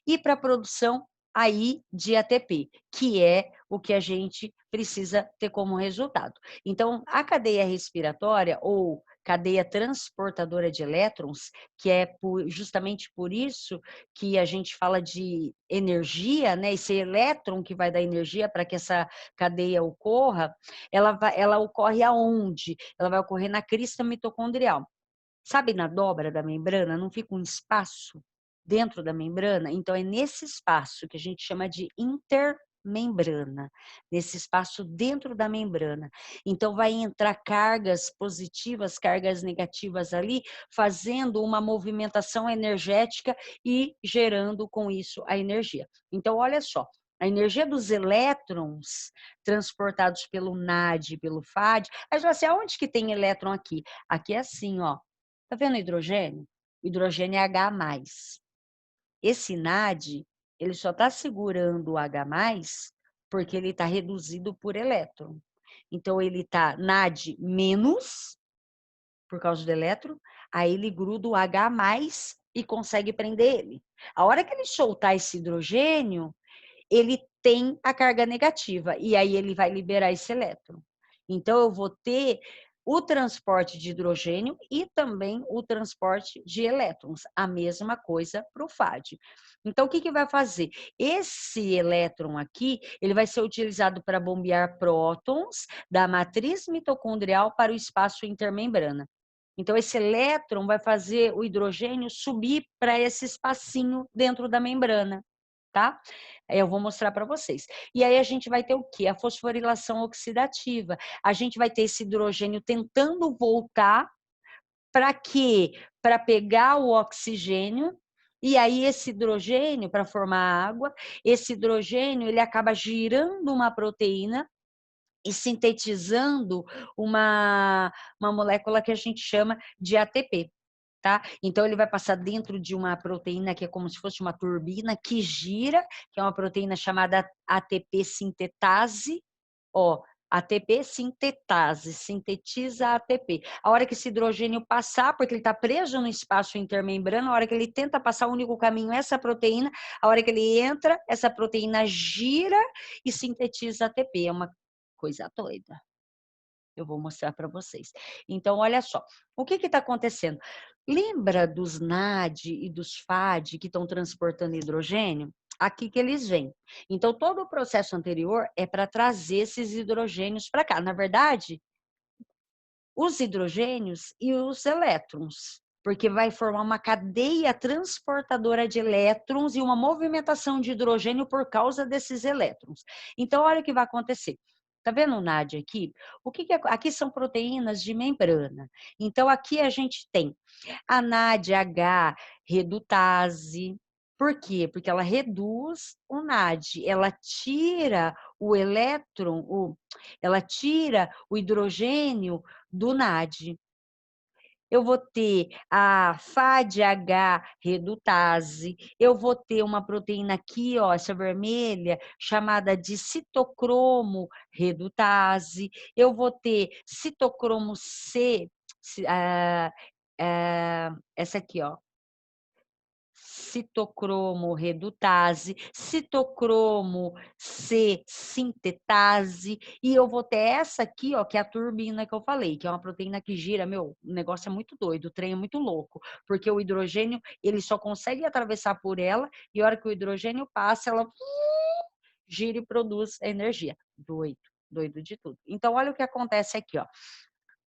e para a produção aí de ATP, que é o que a gente precisa ter como resultado. Então, a cadeia respiratória ou cadeia transportadora de elétrons, que é justamente por isso que a gente fala de energia, né? Esse elétron que vai dar energia para que essa cadeia ocorra, ela ocorre aonde? Ela vai ocorrer na crista mitocondrial. Sabe, na dobra da membrana, não fica um espaço dentro da membrana? Então, é nesse espaço que a gente chama de intermembrana, nesse espaço dentro da membrana. Então, vai entrar cargas positivas, cargas negativas ali, fazendo uma movimentação energética e gerando com isso a energia. Então, olha só. A energia dos elétrons transportados pelo NAD, pelo FAD. Aí você vai assim, aonde que tem elétron aqui? Aqui é assim, ó. Tá vendo o hidrogênio? O hidrogênio é H+. Esse NAD, ele só está segurando o H+, porque ele está reduzido por elétron. Então, ele está NAD menos, por causa do elétron, aí ele gruda o H+, e consegue prender ele. A hora que ele soltar esse hidrogênio, ele tem a carga negativa, e aí ele vai liberar esse elétron. Então, eu vou ter o transporte de hidrogênio e também o transporte de elétrons, a mesma coisa para o FAD. Então, o que vai fazer? Esse elétron aqui, ele vai ser utilizado para bombear prótons da matriz mitocondrial para o espaço intermembrana. Então, esse elétron vai fazer o hidrogênio subir para esse espacinho dentro da membrana, tá? Eu vou mostrar para vocês. E aí a gente vai ter o quê? A fosforilação oxidativa. A gente vai ter esse hidrogênio tentando voltar para quê? Para pegar o oxigênio. E aí esse hidrogênio, para formar água, esse hidrogênio ele acaba girando uma proteína e sintetizando uma molécula que a gente chama de ATP. Tá? Então, ele vai passar dentro de uma proteína que é como se fosse uma turbina que gira, que é uma proteína chamada ATP sintetase. Ó, ATP sintetase, sintetiza ATP. A hora que esse hidrogênio passar, porque ele está preso no espaço intermembrana, a hora que ele tenta passar, o único caminho é essa proteína, a hora que ele entra, essa proteína gira e sintetiza ATP. É uma coisa doida. Eu vou mostrar para vocês. Então, olha só, o que está acontecendo? Lembra dos NAD e dos FAD que estão transportando hidrogênio? Aqui que eles vêm. Então, todo o processo anterior é para trazer esses hidrogênios para cá. Na verdade, os hidrogênios e os elétrons. porque vai formar uma cadeia transportadora de elétrons e uma movimentação de hidrogênio por causa desses elétrons. Então, olha o que vai acontecer. Tá vendo o NAD aqui? Aqui são proteínas de membrana. Então, aqui a gente tem a NADH redutase. Por quê? Porque ela reduz o NAD, ela tira o elétron, ela tira o hidrogênio do NAD. Eu vou ter a FADH redutase, eu vou ter uma proteína aqui, ó, essa vermelha, chamada de citocromo redutase, eu vou ter citocromo C, essa aqui, ó, citocromo redutase, citocromo C sintetase, e eu vou ter essa aqui, ó, que é a turbina que eu falei, que é uma proteína que gira, meu, o negócio é muito doido, o trem é muito louco, porque o hidrogênio, ele só consegue atravessar por ela, e a hora que o hidrogênio passa, ela gira e produz energia. Doido, doido de tudo. Então, olha o que acontece aqui, ó.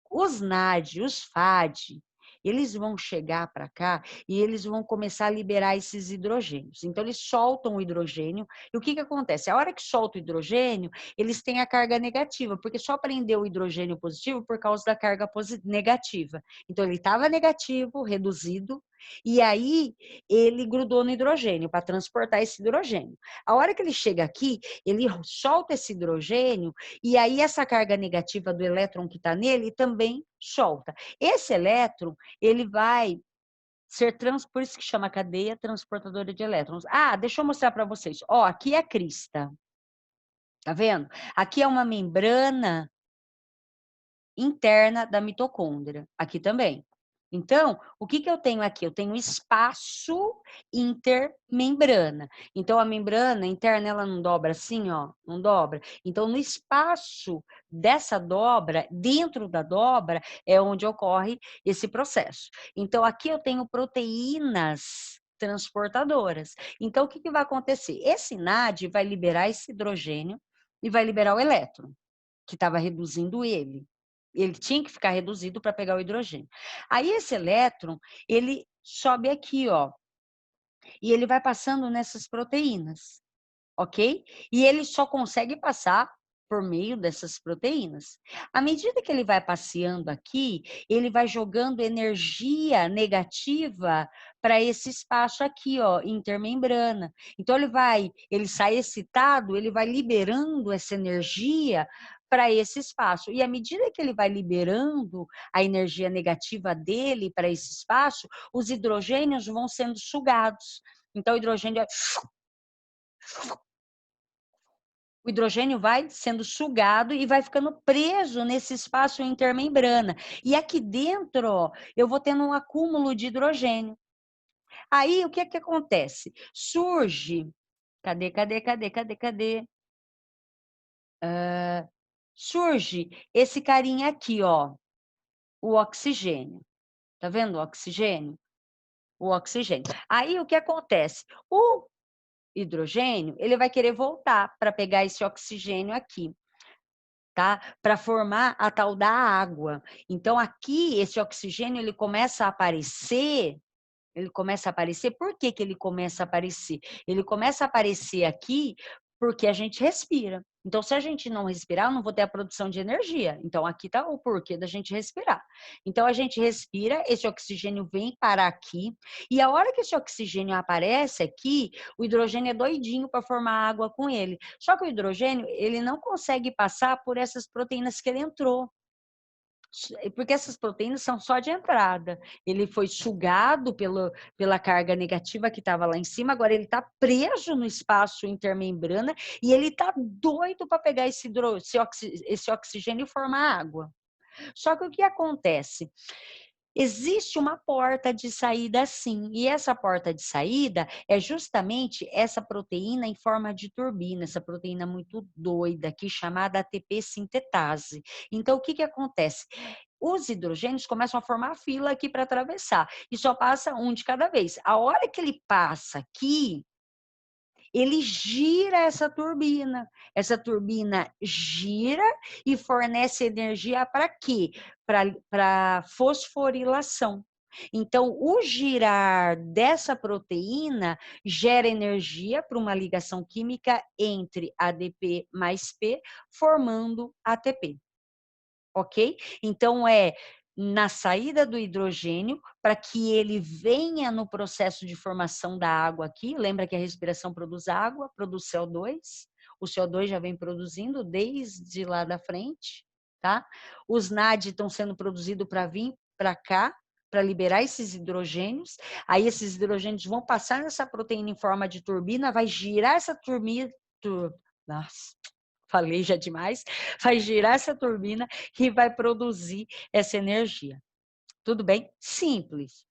Os NAD, os FAD, eles vão chegar para cá e eles vão começar a liberar esses hidrogênios. Então, eles soltam o hidrogênio. E o que acontece? A hora que solta o hidrogênio, eles têm a carga negativa, porque só prendeu o hidrogênio positivo por causa da carga negativa. Então, ele estava negativo, reduzido, e aí ele grudou no hidrogênio para transportar esse hidrogênio. A hora que ele chega aqui, ele solta esse hidrogênio e aí essa carga negativa do elétron que está nele também solta. Esse elétron, ele vai ser por isso que chama cadeia transportadora de elétrons. Ah, deixa eu mostrar para vocês. Ó, aqui é a crista. Tá vendo? Aqui é uma membrana interna da mitocôndria. Aqui também. Então, o que eu tenho aqui? Eu tenho espaço intermembrana. Então, a membrana interna, ela não dobra assim, ó, não dobra. Então, no espaço dessa dobra, dentro da dobra, é onde ocorre esse processo. Então, aqui eu tenho proteínas transportadoras. Então, o que vai acontecer? Esse NAD vai liberar esse hidrogênio e vai liberar o elétron, que estava reduzindo ele. Ele tinha que ficar reduzido para pegar o hidrogênio. Aí esse elétron, ele sobe aqui, ó, e ele vai passando nessas proteínas, ok? E ele só consegue passar por meio dessas proteínas. À medida que ele vai passeando aqui, ele vai jogando energia negativa para esse espaço aqui, ó, intermembrana. Então ele sai excitado, ele vai liberando essa energia para esse espaço. E à medida que ele vai liberando a energia negativa dele para esse espaço, os hidrogênios vão sendo sugados. Então o hidrogênio vai sendo sugado e vai ficando preso nesse espaço intermembrana. E aqui dentro, ó, eu vou tendo um acúmulo de hidrogênio. Aí, o que acontece? Surge... Cadê? Surge esse carinha aqui, ó, o oxigênio. Tá vendo o oxigênio? O oxigênio. Aí, o que acontece? O hidrogênio, ele vai querer voltar para pegar esse oxigênio aqui, tá? Para formar a tal da água. Então, aqui, esse oxigênio, ele começa a aparecer. Por que ele começa a aparecer? Ele começa a aparecer aqui porque a gente respira. Então, se a gente não respirar, eu não vou ter a produção de energia. Então, aqui está o porquê da gente respirar. Então, a gente respira, esse oxigênio vem parar aqui, e a hora que esse oxigênio aparece aqui, o hidrogênio é doidinho para formar água com ele. Só que o hidrogênio, ele não consegue passar por essas proteínas que ele entrou. Porque essas proteínas são só de entrada. Ele foi sugado pela carga negativa que estava lá em cima, agora ele está preso no espaço intermembrana e ele está doido para pegar esse oxigênio e formar água. Só que o que acontece? Existe uma porta de saída sim, e essa porta de saída é justamente essa proteína em forma de turbina, essa proteína muito doida aqui chamada ATP sintetase. Então, o que acontece? Os hidrogênios começam a formar fila aqui para atravessar, e só passa um de cada vez. A hora que ele passa aqui, ele gira essa turbina. Essa turbina gira e fornece energia para quê? Para fosforilação. Então, o girar dessa proteína gera energia para uma ligação química entre ADP mais P, formando ATP. Ok? Então, é na saída do hidrogênio, para que ele venha no processo de formação da água aqui, lembra que a respiração produz água, produz CO2, o CO2 já vem produzindo desde lá da frente, tá? Os NAD estão sendo produzidos para vir para cá, para liberar esses hidrogênios, aí esses hidrogênios vão passar nessa proteína em forma de turbina, vai girar essa turbina, nossa, falei já demais, vai girar essa turbina e vai produzir essa energia. Tudo bem? Simples.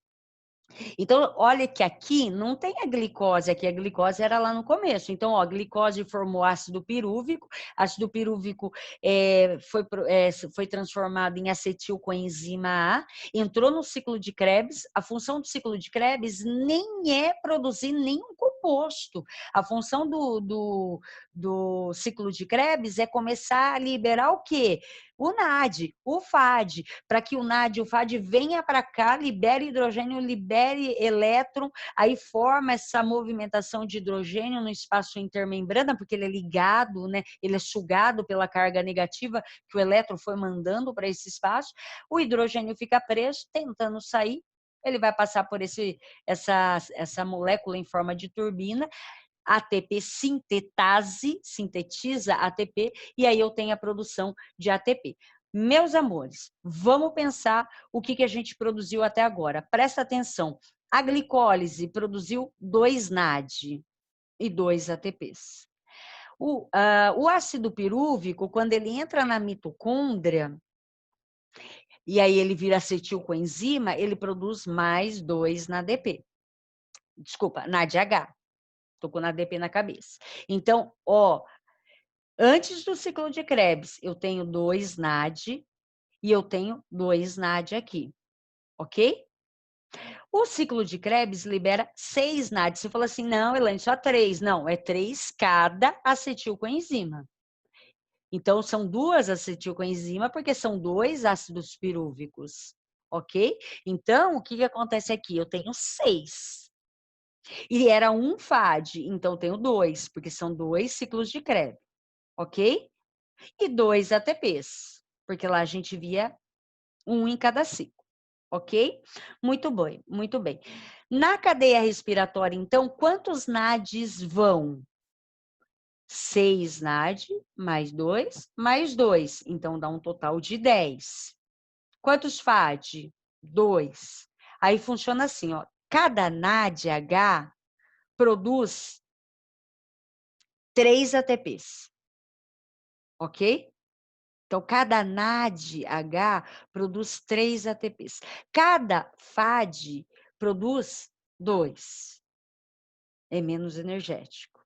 Então, olha que aqui não tem a glicose, aqui a glicose era lá no começo. Então, ó, a glicose formou ácido pirúvico foi transformado em acetilcoenzima A, entrou no ciclo de Krebs. A função do ciclo de Krebs nem é produzir nenhum composto. A função do ciclo de Krebs é começar a liberar o quê? O NAD, o FAD, para que o NAD e o FAD venha para cá, libere hidrogênio, libere elétron, aí forma essa movimentação de hidrogênio no espaço intermembrana, porque ele é ligado, né? Ele é sugado pela carga negativa que o elétron foi mandando para esse espaço. O hidrogênio fica preso, tentando sair, ele vai passar por essa molécula em forma de turbina, ATP sintetiza ATP, e aí eu tenho a produção de ATP. Meus amores, vamos pensar o que a gente produziu até agora. Presta atenção, a glicólise produziu 2 NAD e 2 ATPs. O ácido pirúvico, quando ele entra na mitocôndria, e aí ele vira acetilcoenzima, ele produz mais 2 NADP. Desculpa, NADH. Estou com ADP na cabeça. Então, ó, antes do ciclo de Krebs, eu tenho 2 NAD e eu tenho 2 NAD aqui, ok? O ciclo de Krebs libera 6 NAD. Você fala assim, não, Elaine, só 3. Não, é 3 cada acetilcoenzima. Então, são 2 acetilcoenzima, porque são 2 ácidos pirúvicos, ok? Então, o que acontece aqui? Eu tenho 6. E era um FAD, então eu tenho 2, porque são 2 ciclos de Krebs, ok? E 2 ATPs, porque lá a gente via um em cada ciclo, ok? Muito bem, muito bem. Na cadeia respiratória, então, quantos NADs vão? 6 NAD, mais 2, mais 2. Então, dá um total de 10. Quantos FAD? 2. Aí funciona assim, ó. Cada NADH produz 3 ATPs, ok? Então, cada NADH produz 3 ATPs. Cada FAD produz 2. É menos energético.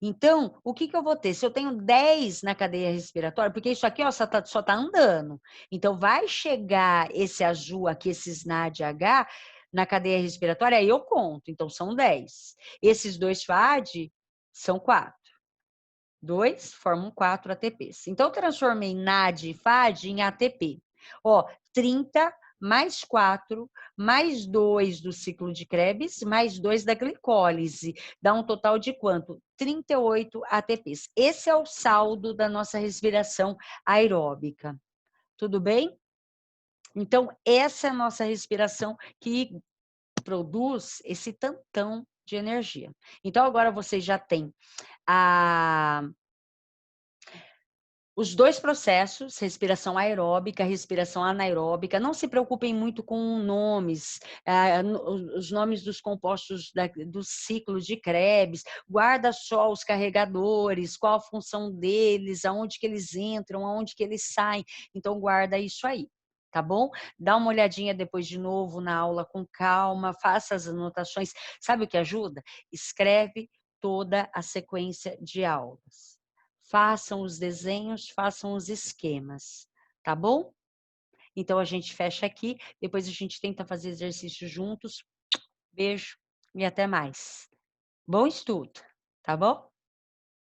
Então, o que eu vou ter? Se eu tenho 10 na cadeia respiratória, porque isso aqui ó, só tá andando. Então, vai chegar esse azul aqui, esses NADH, na cadeia respiratória, aí eu conto. Então, são 10. Esses 2 FAD são 4. 2 formam 4 ATPs. Então, eu transformei NAD e FAD em ATP. Ó, 30 mais 4, mais 2 do ciclo de Krebs, mais 2 da glicólise. Dá um total de quanto? 38 ATPs. Esse é o saldo da nossa respiração aeróbica. Tudo bem? Então, essa é a nossa respiração que produz esse tantão de energia. Então, agora vocês já têm os 2 processos, respiração aeróbica, respiração anaeróbica. Não se preocupem muito com nomes, os nomes dos compostos do ciclo de Krebs. Guarda só os carregadores, qual a função deles, aonde que eles entram, aonde que eles saem. Então, guarda isso aí. Tá bom? Dá uma olhadinha depois de novo na aula com calma, faça as anotações. Sabe o que ajuda? Escreve toda a sequência de aulas. Façam os desenhos, façam os esquemas, tá bom? Então, a gente fecha aqui, depois a gente tenta fazer exercício juntos. Beijo e até mais. Bom estudo, tá bom?